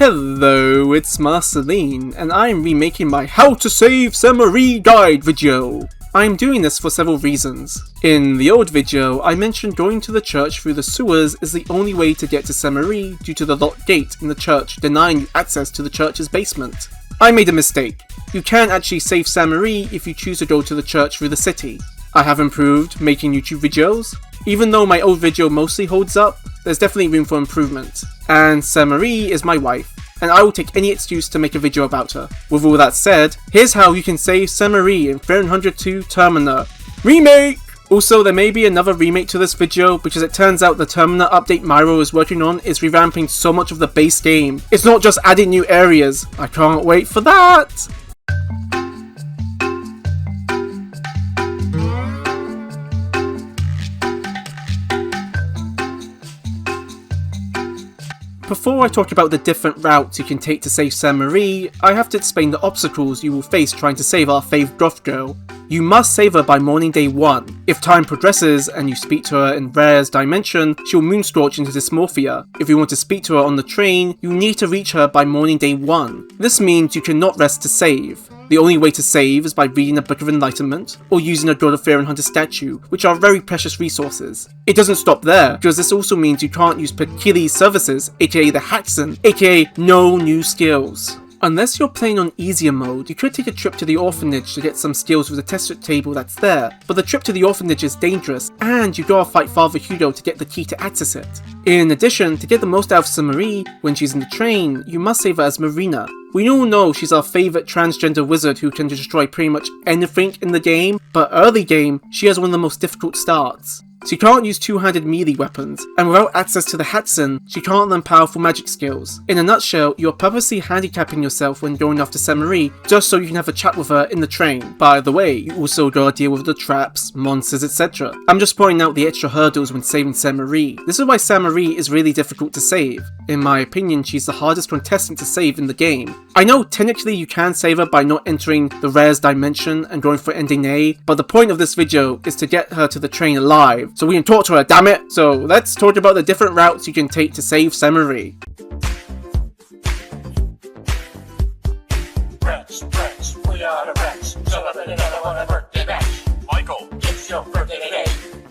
Hello, it's Marceline, and I'm remaking my How to Save Samarie guide video. I'm doing this for several reasons. In the old video, I mentioned going to the church through the sewers is the only way to get to Samarie due to the locked gate in the church denying you access to the church's basement. I made a mistake. You can actually save Samarie if you choose to go to the church through the city. I have improved making YouTube videos. Even though my old video mostly holds up, there's definitely room for improvement. And Samarie is my wife, and I will take any excuse to make a video about her. With all that said, here's how you can save Samarie in 302 Termina. Remake! Also, there may be another remake to this video because it turns out the Termina update Myro is working on is revamping so much of the base game. It's not just adding new areas. I can't wait for that! Before I talk about the different routes you can take to save Samarie, I have to explain the obstacles you will face trying to save our fave goth girl. You must save her by morning day 1. If time progresses and you speak to her in Rare's dimension, she'll moonscorch into dysmorphia. If you want to speak to her on the train, you need to reach her by morning day 1. This means you cannot rest to save. The only way to save is by reading a Book of Enlightenment, or using a God of Fear and Hunter statue, which are very precious resources. It doesn't stop there, because this also means you can't use Pekili's services, aka the Haxon, aka no new skills. Unless you're playing on easier mode, you could take a trip to the orphanage to get some skills with the test table that's there, but the trip to the orphanage is dangerous, and you gotta fight Father Hugo to get the key to access it. In addition, to get the most out of Samarie when she's in the train, you must save her as Marina. We all know she's our favourite transgender wizard who can destroy pretty much anything in the game, but early game, she has one of the most difficult starts. She can't use two-handed melee weapons, and without access to the Haxon, she can't learn powerful magic skills. In a nutshell, you're purposely handicapping yourself when going after Samarie, just so you can have a chat with her in the train. By the way, you also gotta deal with the traps, monsters, etc. I'm just pointing out the extra hurdles when saving Samarie. This is why Samarie is really difficult to save. In my opinion, she's the hardest contestant to save in the game. I know technically you can save her by not entering the Rare's dimension and going for ending A, but the point of this video is to get her to the train alive, so we can talk to her, damn it! So let's talk about the different routes you can take to save Samarie. Friends, we are the friends. Celebrate another one of birthday bash. Michael, it's your birthday today.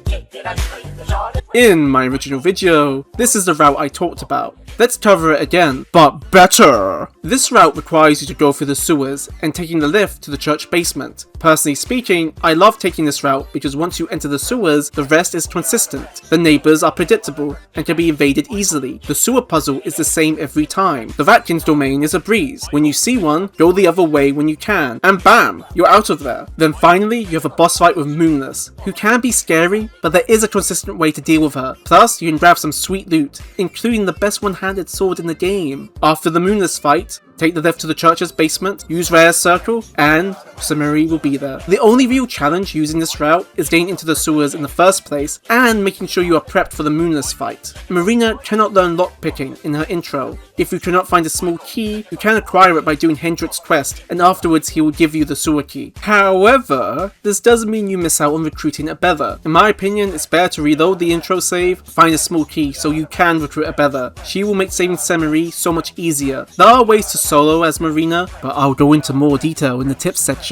Take the ice cream, there's all the- In my original video, this is the route I talked about. Let's cover it again, but better! This route requires you to go through the sewers and taking the lift to the church basement. Personally speaking, I love taking this route because once you enter the sewers, the rest is consistent. The neighbours are predictable and can be evaded easily. The sewer puzzle is the same every time. The Ratkins domain is a breeze. When you see one, go the other way when you can, and bam, you're out of there. Then finally, you have a boss fight with Moonless, who can be scary, but there is a consistent way to deal with her. Plus, you can grab some sweet loot, including the best one-handed sword in the game. After the Moonless fight, take the lift to the church's basement, use Rare's circle, and Samarie will be there. The only real challenge using this route is getting into the sewers in the first place and making sure you are prepped for the Moonless fight. Marina cannot learn lockpicking in her intro. If you cannot find a small key, you can acquire it by doing Hendrik's quest, and afterwards he will give you the sewer key. However, this doesn't mean you miss out on recruiting a Beather. In my opinion, it's better to reload the intro save, find a small key so you can recruit a Beather. She will make saving Samarie so much easier. There are ways to solo as Marina, but I'll go into more detail in the tips section.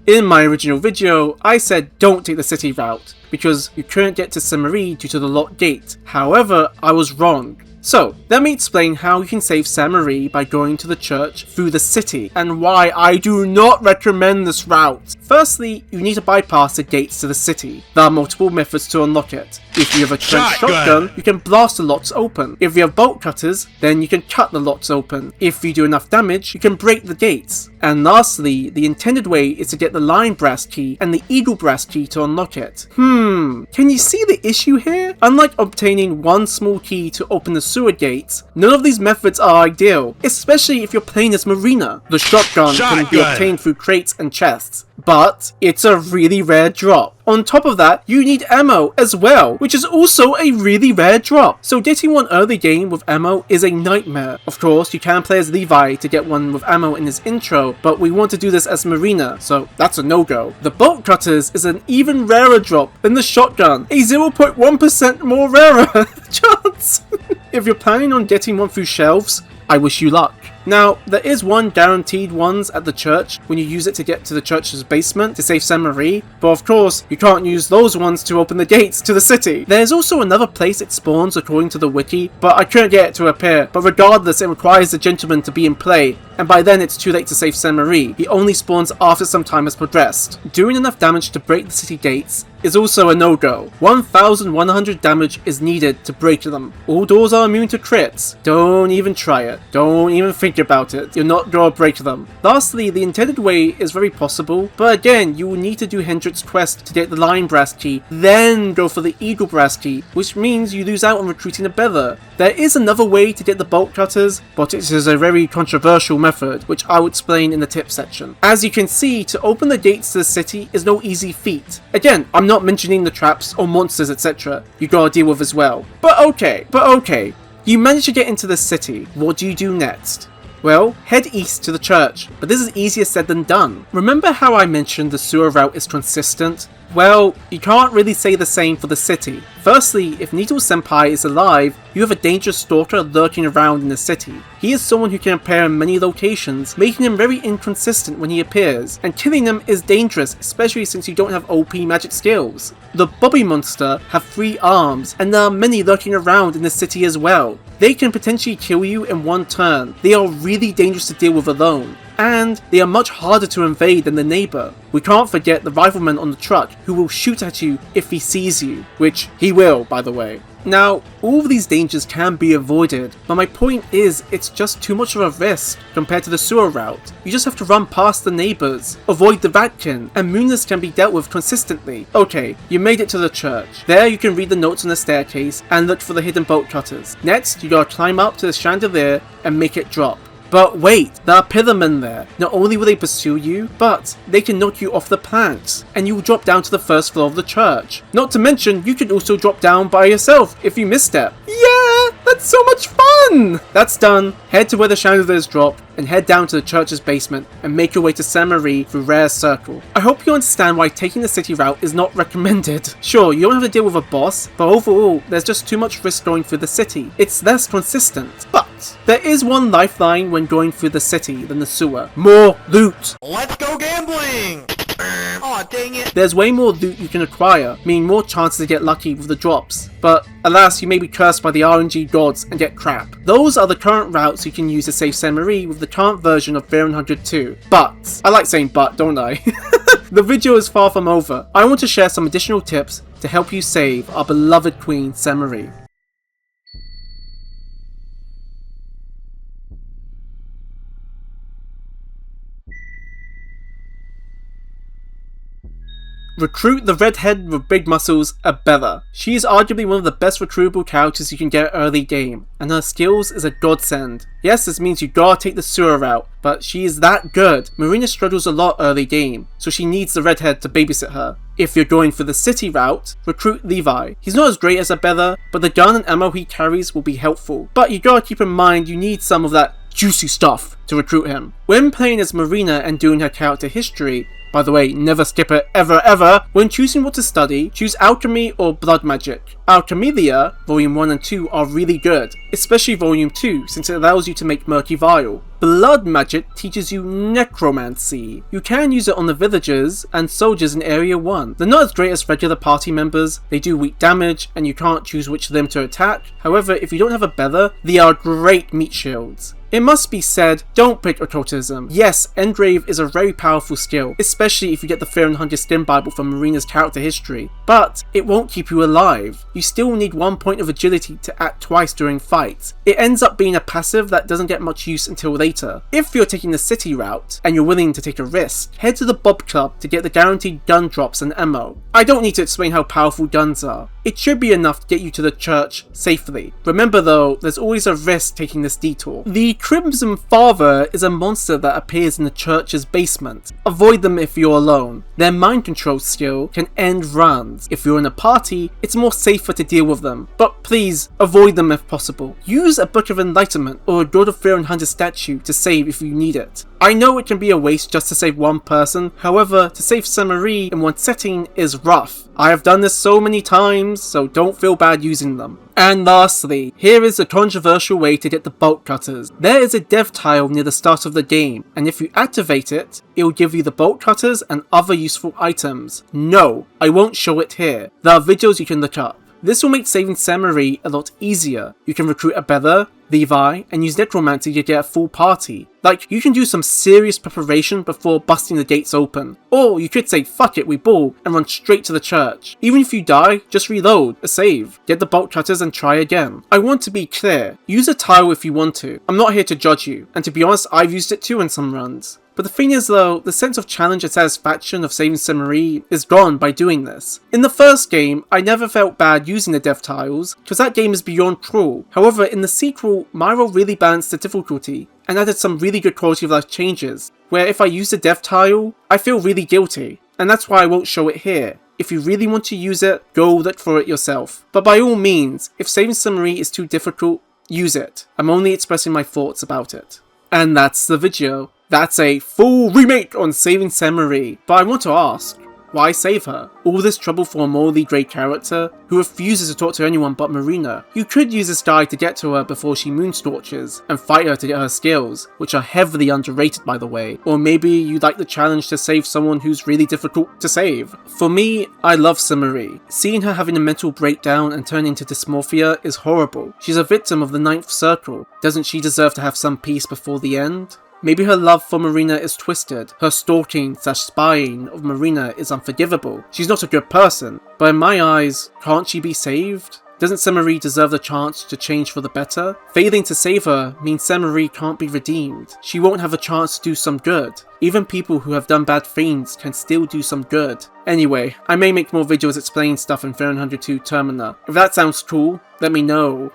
In my original video, I said don't take the city route, because you couldn't get to Samarie due to the locked gate. However, I was wrong. So, let me explain how you can save Samarie by going to the church through the city, and why I do not recommend this route. Firstly, you need to bypass the gates to the city. There are multiple methods to unlock it. If you have a trench shotgun, you can blast the locks open. If you have bolt cutters, then you can cut the locks open. If you do enough damage, you can break the gates. And lastly, the intended way is to get the Lion Brass key and the Eagle Brass key to unlock it. Can you see the issue here? Unlike obtaining one small key to open the sewer gates, none of these methods are ideal, especially if you're playing as Marina. The shotgun can be obtained through crates and chests, but it's a really rare drop. On top of that, you need ammo as well, which is also a really rare drop. So getting one early game with ammo is a nightmare. Of course, you can play as Levi to get one with ammo in his intro, but we want to do this as Marina, so that's a no-go. The bolt cutters is an even rarer drop than the shotgun, a 0.1% more rarer chance. If you're planning on getting one through shelves, I wish you luck. Now, there is one guaranteed ones at the church when you use it to get to the church's basement to save Samarie, but of course, you can't use those ones to open the gates to the city. There's also another place it spawns according to the wiki, but I couldn't get it to appear, but regardless it requires the gentleman to be in play, and by then it's too late to save Samarie. He only spawns after some time has progressed. Doing enough damage to break the city gates is also a no-go. 1100 damage is needed to break them. All doors are immune to crits. Don't even try it. Don't even think about it. You're not gonna break them. Lastly, the intended way is very possible, but again, you will need to do Hendrik's quest to get the Lion Brass key, then go for the Eagle Brass key, which means you lose out on recruiting a Beather. There is another way to get the bolt cutters, but it is a very controversial method, which I will explain in the tip section. As you can see, to open the gates to the city is no easy feat. Again, I'm not mentioning the traps or monsters etc. you gotta deal with as well. But okay, you manage to get into the city. What do you do next? Well, head east to the church, but this is easier said than done. Remember how I mentioned the sewer route is consistent? Well, you can't really say the same for the city. Firstly, if Needle Senpai is alive, you have a dangerous stalker lurking around in the city. He is someone who can appear in many locations, making him very inconsistent when he appears, and killing him is dangerous, especially since you don't have OP magic skills. The Bobby Monster have 3 arms, and there are many lurking around in the city as well. They can potentially kill you in one turn. They are really dangerous to deal with alone, and they are much harder to invade than the neighbour. We can't forget the rifleman on the truck who will shoot at you if he sees you, which he will, by the way. Now, all of these dangers can be avoided, but my point is it's just too much of a risk compared to the sewer route. You just have to run past the neighbours, avoid the Vatkin, and Moonless can be dealt with consistently. Okay, you made it to the church. There you can read the notes on the staircase and look for the hidden bolt cutters. Next, you gotta climb up to the chandelier and make it drop. But wait, there are Pithermen there. Not only will they pursue you, but they can knock you off the planks, and you will drop down to the first floor of the church. Not to mention, you can also drop down by yourself if you misstep. Yeah, that's so much fun! That's done. Head to where the chandeliers drop, and head down to the church's basement, and make your way to Samarie through Rare Circle. I hope you understand why taking the city route is not recommended. Sure, you don't have to deal with a boss, but overall, there's just too much risk going through the city. It's less consistent. But there is one lifeline when going through the city than the sewer. More loot! Let's go gambling! Aw, dang it! There's way more loot you can acquire, meaning more chances to get lucky with the drops. But alas, you may be cursed by the RNG gods and get crap. Those are the current routes you can use to save Samarie with the current version of 302. But, I like saying but, don't I? The video is far from over. I want to share some additional tips to help you save our beloved Queen Samarie. Recruit the redhead with big muscles, Abella. She is arguably one of the best recruitable characters you can get early game, and her skills is a godsend. Yes, this means you gotta take the sewer route, but she is that good. Marina struggles a lot early game, so she needs the redhead to babysit her. If you're going for the city route, recruit Levi. He's not as great as Abella, but the gun and ammo he carries will be helpful. But you gotta keep in mind you need some of that juicy stuff to recruit him. When playing as Marina and doing her character history, by the way, never skip it ever, when choosing what to study, choose Alchemy or Blood Magic. Alchemelia, Volume 1 and 2 are really good, especially Volume 2 since it allows you to make Murky Vial. Blood Magic teaches you Necromancy. You can use it on the villagers and soldiers in Area 1. They're not as great as regular party members, they do weak damage and you can't choose which of them to attack. However, if you don't have a Beather, they are great meat shields. It must be said, don't pick occultism. Yes, Engrave is a very powerful skill, especially if you get the Fear and Hunger Stim Bible from Marina's character history, but it won't keep you alive. You still need 1 point of agility to act twice during fights. It ends up being a passive that doesn't get much use until later. If you're taking the city route, and you're willing to take a risk, head to the Bob Club to get the guaranteed gun drops and ammo. I don't need to explain how powerful guns are. It should be enough to get you to the church safely. Remember though, there's always a risk taking this detour. The Crimson Father is a monster that appears in the church's basement. Avoid them if you're alone. Their mind control skill can end runs. If you're in a party, it's more safer to deal with them, but please avoid them if possible. Use a Book of Enlightenment or a God of Fear and Hunger statue to save if you need it. I know it can be a waste just to save one person, however, to save Samarie in one setting is rough. I have done this so many times, so don't feel bad using them. And lastly, here is a controversial way to get the bolt cutters. There is a dev tile near the start of the game, and if you activate it, it will give you the bolt cutters and other useful items. No, I won't show it here. There are videos you can look up. This will make saving Samarie a lot easier. You can recruit a Beather, Levi, and use Necromancy to get a full party. Like, you can do some serious preparation before busting the gates open. Or you could say fuck it, we ball, and run straight to the church. Even if you die, just reload, a save, get the bolt cutters and try again. I want to be clear, use a tile if you want to. I'm not here to judge you, and to be honest, I've used it too in some runs. But the thing is though, the sense of challenge and satisfaction of saving Samarie is gone by doing this. In the first game, I never felt bad using the dev tiles, because that game is beyond cruel. However, in the sequel, Myro really balanced the difficulty, and added some really good quality of life changes, where if I use the dev tile, I feel really guilty, and that's why I won't show it here. If you really want to use it, go look for it yourself. But by all means, if saving Samarie is too difficult, use it. I'm only expressing my thoughts about it. And that's the video. That's a full remake on saving Samarie. But I want to ask, why save her? All this trouble for a morally grey character who refuses to talk to anyone but Marina. You could use this guide to get to her before she moonstorches and fight her to get her skills, which are heavily underrated by the way. Or maybe you'd like the challenge to save someone who's really difficult to save. For me, I love Samarie. Seeing her having a mental breakdown and turn into dysmorphia is horrible. She's a victim of the Ninth Circle. Doesn't she deserve to have some peace before the end? Maybe her love for Marina is twisted. Her stalking/spying of Marina is unforgivable. She's not a good person, but in my eyes, can't she be saved? Doesn't Samarie deserve the chance to change for the better? Failing to save her means Samarie can't be redeemed. She won't have a chance to do some good. Even people who have done bad things can still do some good. Anyway, I may make more videos explaining stuff in 302 Termina. If that sounds cool, let me know.